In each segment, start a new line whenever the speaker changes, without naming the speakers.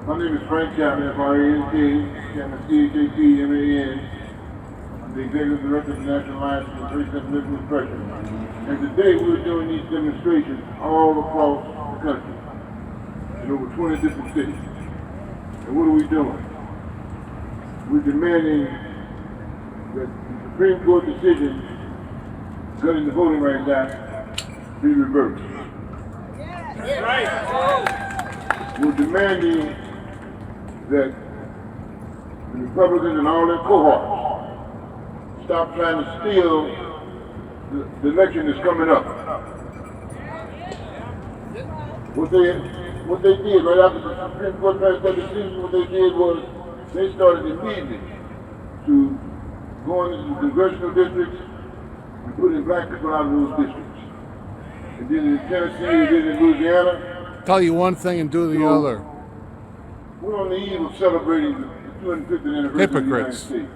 My name is Frank Chapman, F-R-A-N-K, Chapman, C-H-A-P-M-A-N. I'm the Executive Director of the National Alliance for Racism and Oppression. And today we're doing these demonstrations all across the country, in over 20 different cities. And what are we doing? We're demanding that the Supreme Court decision gutting the Voting Rights Act be reversed.
That's right.
We're demanding that the Republicans and all their cohorts stop trying to steal the election that's coming up. What they did right after the Supreme Court passed that decision, what they did was they started immediately to go into the congressional districts and putting black people out of those districts. They did it in Tennessee, they did it in Louisiana.
Tell you one thing and do the other.
We're on the eve of celebrating the 250th anniversary of the United States.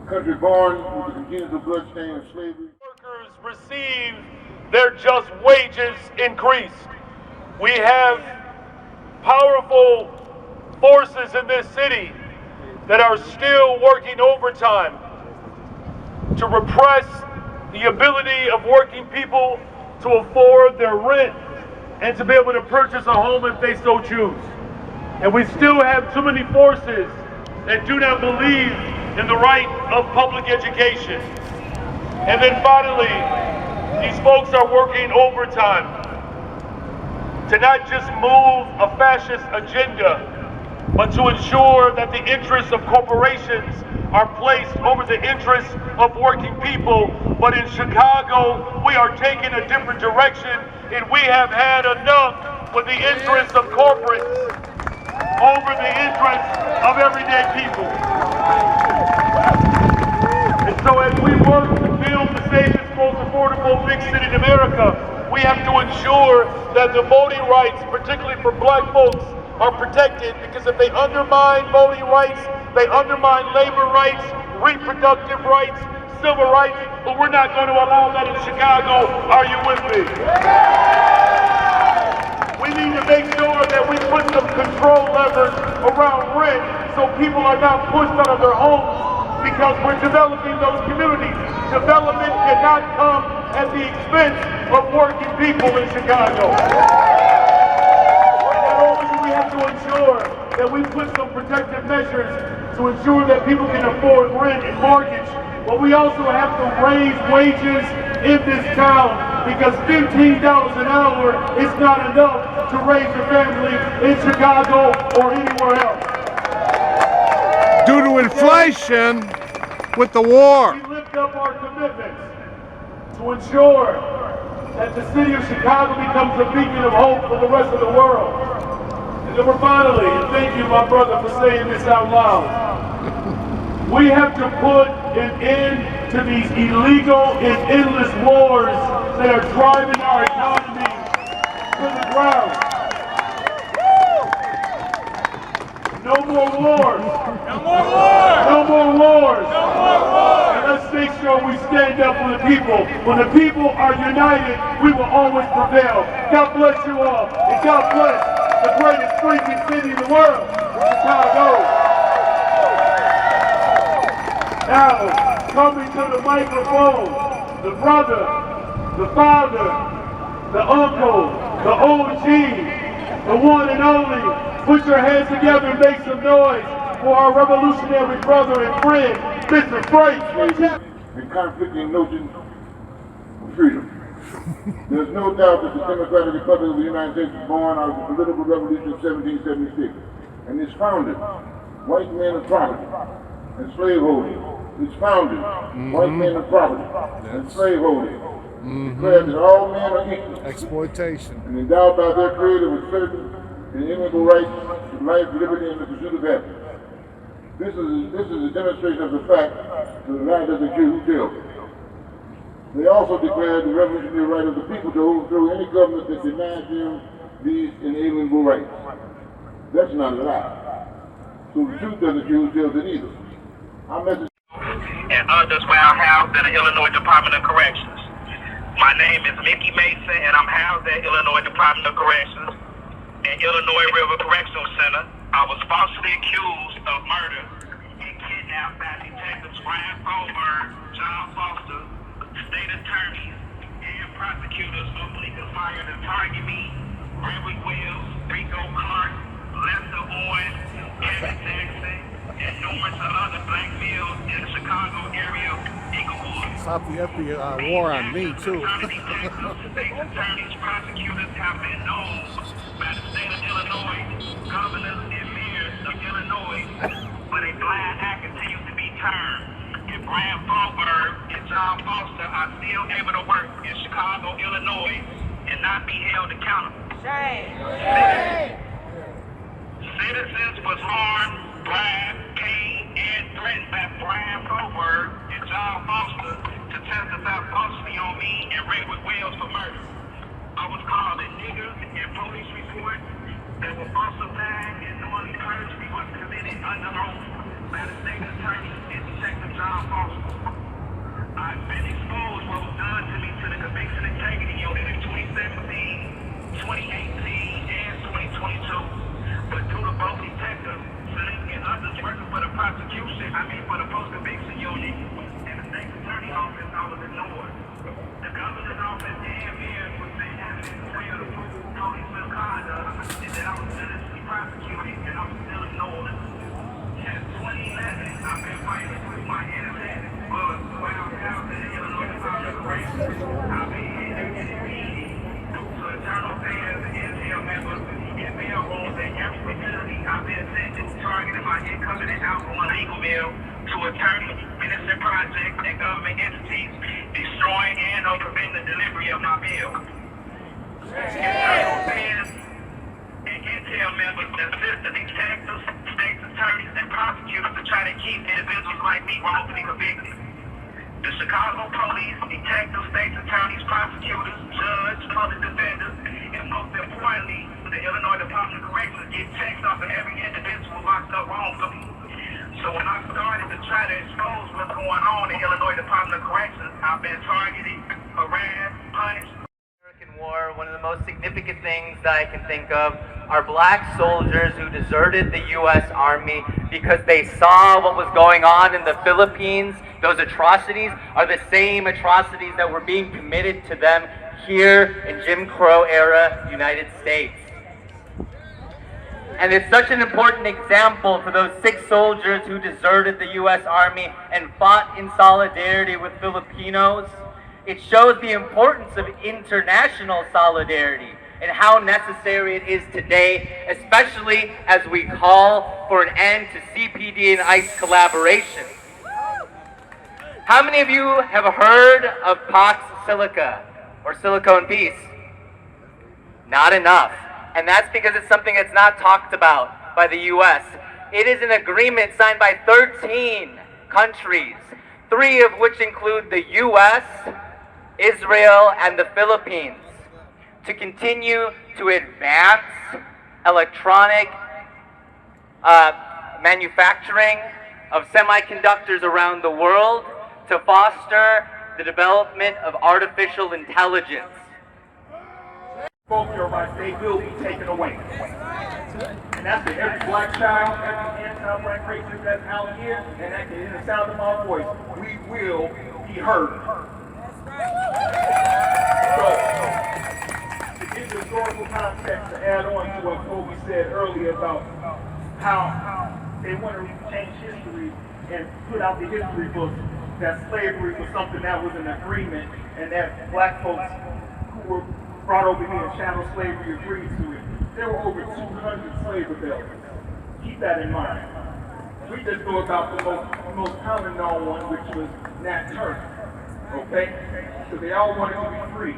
A country born with the congenital bloodstain of slavery.
Workers receive their just wages increased. We have powerful forces in this city that are still working overtime to repress the ability of working people to afford their rent and to be able to purchase a home if they so choose. And we still have too many forces that do not believe in the right of public education. And then finally, these folks are working overtime to not just move a fascist agenda, but to ensure that the interests of corporations are placed over the interests of working people. But in Chicago, we are taking a different direction, and we have had enough with the interests of corporates over the interests of everyday people. And so as we work to build the safest, most affordable big city in America, we have to ensure that the voting rights, particularly for black folks, are protected, because if they undermine voting rights, they undermine labor rights, reproductive rights, civil rights, but we're not going to allow that in Chicago. Are you with me? We need to make sure that we put some control levers around rent so people are not pushed out of their homes, because we're developing those communities. Development cannot come at the expense of working people in Chicago. And not only do we have to ensure that we put some protective measures to ensure that people can afford rent and mortgage, but we also have to raise wages in this town, because $15 an hour is not enough to raise a family in Chicago or anywhere else.
Due to inflation with the war.
We lift up our commitments to ensure that the city of Chicago becomes a beacon of hope for the rest of the world. And then finally, and thank you, my brother, for saying this out loud, we have to put an end to these illegal and endless wars that are driving our economy to the ground. No more wars.
No more wars.
No more wars.
No more wars.
And let's make sure we stand up for the people. When the people are united, we will always prevail. God bless you all. And God bless the greatest freaking city in the world, Chicago. Now, coming to the microphone, the brother, the father, the uncle, the OG, the one and only. Put your hands together and make some noise for our revolutionary brother and friend, Mr. Frank.
And conflicting notions of freedom. There's no doubt that the Democratic Republic of the United States was born out of the political revolution of 1776, and it's founded white men of property and slaveholding. It's founded white men of property and slaveholding. Declared that all men are equal.
Exploitation.
And endowed by their creator with certain and inalienable rights to life, liberty, and the pursuit of happiness. This is a demonstration of the fact that the lie doesn't kill who tells. They also declared the revolutionary right of the people to overthrow any government that denies them these inalienable rights. That's not a lie. So the truth doesn't kill who tells it either. Our message
and others where I'm housed at the Illinois Department of Corrections. My name is Mickey Mason, and I'm housed at Illinois Department of Corrections. in Illinois River Correctional Center. I was falsely accused of murder and kidnapped by detectives Brian Goldberg, John Foster, state attorneys, and prosecutors only conspired to target me, Redwood Wells, Rico Clark, Lester Owens, Kevin Jackson, and numerous other black males in the Chicago area, Inglewood.
Stop the FBI war on me, too.
State attorneys, prosecutors have been known by the state of Illinois, governors and mayors of Illinois, but a blind eye continues to be turned. If Brian Goldberg and John Foster are still able to work in Chicago, Illinois, and not be held accountable. Citizens was harmed, bribed, paid, and threatened by Brian Goldberg and John Foster to testify falsely on me and Redwood Wells for murder. I was called a nigger in police reports that were falsified and knowingly perjury was committed under oath by the state attorney and Detective John Foster. I've been exposed what was done to me to the Conviction Integrity Unit in 2017, 2018, and 2022. But due to both detectives, and others working for the prosecution, for the post-conviction unit, and the state attorney office, I was ignored. The governor's office and mayors was saying evidence to clear the police misconduct, and that I was innocently prosecuted, and I was still ignored. Since 2011, I've been fighting with my internet, but while I was out in the Illinois Department of Corrections, I've been interviewing due to internal affairs and intel members in mail rooms and every facility I've been sent to targeting my incoming and outgoing legal mail to attorneys, innocent projects, and government entities, destroying and or preventing the delivery of my mail. Internal affairs and intel members assist the detectives, state attorneys, and prosecutors to try to keep individuals like me wrongfully convicted. The Chicago police, detectives, state attorneys, prosecutors, judges, public defenders, and most importantly, the Illinois Department of Corrections get checks off of every individual locked up wrongfully. So when I started to try to expose what's going on in Illinois Department of Corrections, I've been targeted, harassed, punished.
War, one of the most significant things that I can think of are black soldiers who deserted the U.S. Army because they saw what was going on in the Philippines. Those atrocities are the same atrocities that were being committed to them here in Jim Crow era United States. And it's such an important example for those 6 soldiers who deserted the U.S. Army and fought in solidarity with Filipinos. It shows the importance of international solidarity and how necessary it is today, especially as we call for an end to CPD and ICE collaboration. How many of you have heard of Pax Silica, or Silicon Peace? Not enough. And that's because it's something that's not talked about by the U.S. It is an agreement signed by 13 countries, 3 of which include the U.S., Israel, and the Philippines, to continue to advance electronic manufacturing of semiconductors around the world, to foster the development of artificial intelligence.
Your rights, they will be taken away. And that's to every black child, every anti-black racist that's out here, and that can, in the sound of my voice, we will be heard. So, to give the historical context to add on to what Kobe said earlier about how they want to change history and put out the history books that slavery was something that was an agreement and that black folks who were brought over here and chattel slavery agreed to it. There were over 200 slave rebellions. Keep that in mind. We just know about the most common known one, which was Nat Turner. Okay? So they all wanted to be free.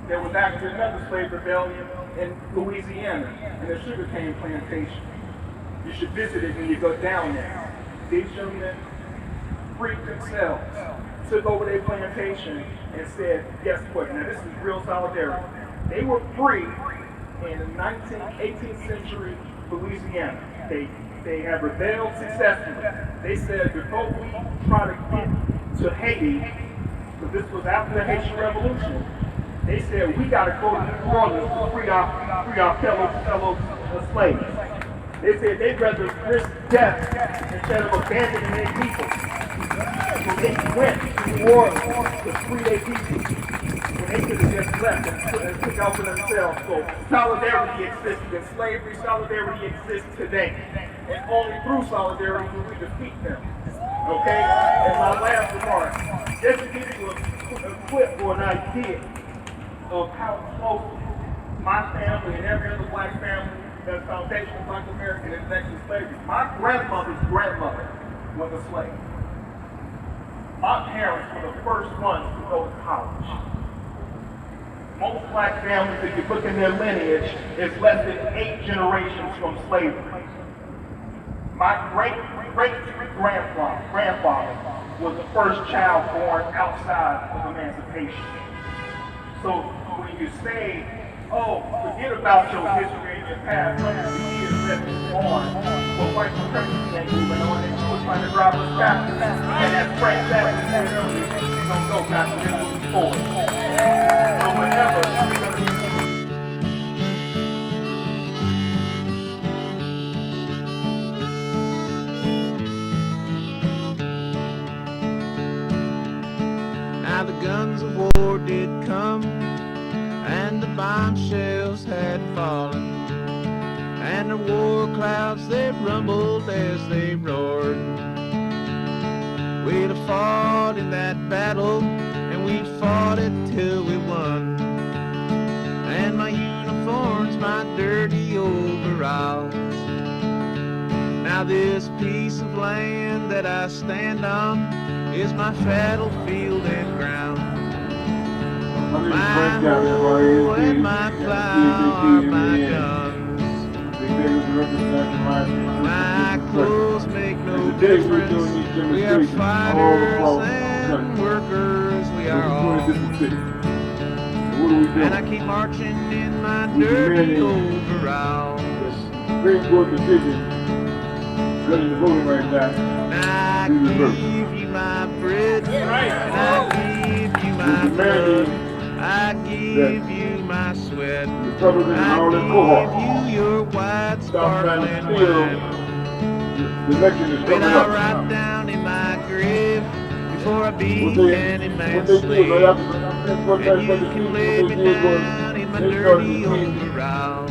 There was actually another slave rebellion in Louisiana, in a sugarcane plantation. You should visit it when you go down there. These gentlemen freed themselves, took over their plantation, and said, guess what? Now this is real solidarity. They were free in the 18th century Louisiana. They have rebelled successfully. They said, before we try to get to Haiti, because this was after the Haitian Revolution, They said, we got to go to New Orleans to free our fellow slaves. They said they'd rather risk death instead of abandoning their people. So they went to New Orleans to free their people. When they could have just left and took out for themselves. So solidarity exists in slavery, solidarity exists today. And only through solidarity will we defeat them. Okay? And my last remark, just to give you a clip or an idea of how close my family and every other black family that's foundational Black American is next to slavery. My grandmother's grandmother was a slave. My parents were the first ones to go to college. Most black families, if you look in their lineage, is less than 8 generations from slavery. My great-great-grandfather was the first child born outside of emancipation. So when you say, oh, forget about your history and your past, hundreds of years that was on, but white supremacy ain't moving on, and you were trying to drive us backwards. And as Frank Zappa said earlier, we're going to go backwards and move forward. So whenever we're going to
Now the guns of war did come, and the bombshells had fallen, and the war clouds they rumbled as they roared. We'd have fought in that battle, and we fought it till we won. And my uniform's my dirty overalls. Now this piece of land that I stand on is my battlefield and ground. My hoe and my plow are my guns. My clothes make no difference. We are fighters and workers, we are all. And I keep marching in my dirty overalls.
Supreme Court decision, cutting the voting right now.
I give you my bread, and I give you my blood, I give you my sweat, I give you your white sparkling wine. When I ride down in my grave, before I became my slave, and you can lay me down in my dirty overalls.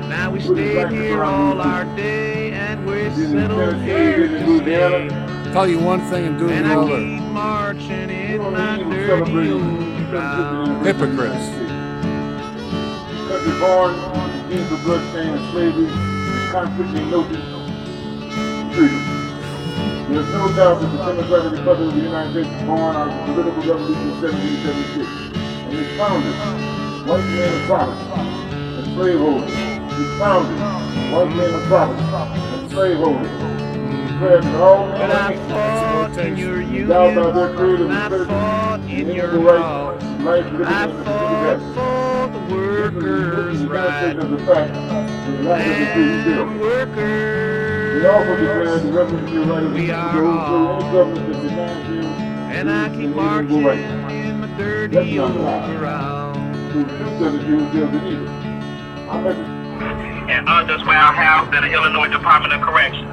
Now we stayed here all our day, and we're settled here to stay.
Tell you one thing and do
And
the
I
other.
keep marching in my dirty overalls.
Hypocrites.
Country born, against the bloodstain of slavery, and conflicting notions of freedom. There's no doubt that the Democratic Republic of the United States was born out of the political revolution of 1776, and its founders, white men of promise, and slaveholders. Its founders, white men of promise, and slaveholders. Declared that all men
But I fought in your
endowed by their
union,
creative
and I
ability,
fought in
the
your
equal
laws.
rights, life, liberty,
I
and the
fought
civil
for the workers' right,
of the fact that the last of the freedom bill.
and workers.
We also declared the revolutionary right of
We
the
are
people to
all.
any government that denies them
And I keep marching in my dirty overalls.
to reduce them to Jews build an evil. I message
and others where I'm housed at the Illinois Department of Corrections.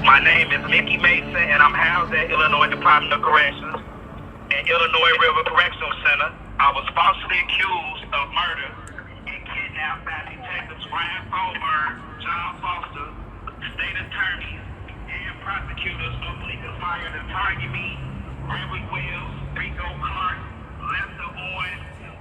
My name is Mickey Mason, and I'm housed at Illinois Department of Corrections and Illinois River Correctional Center. I was falsely accused of murder and kidnapped by detectives Brian Folberg, John Foster, state attorneys, and prosecutors openly conspired to target me, Redwood Wells, Rico Clark, Lester Owens, and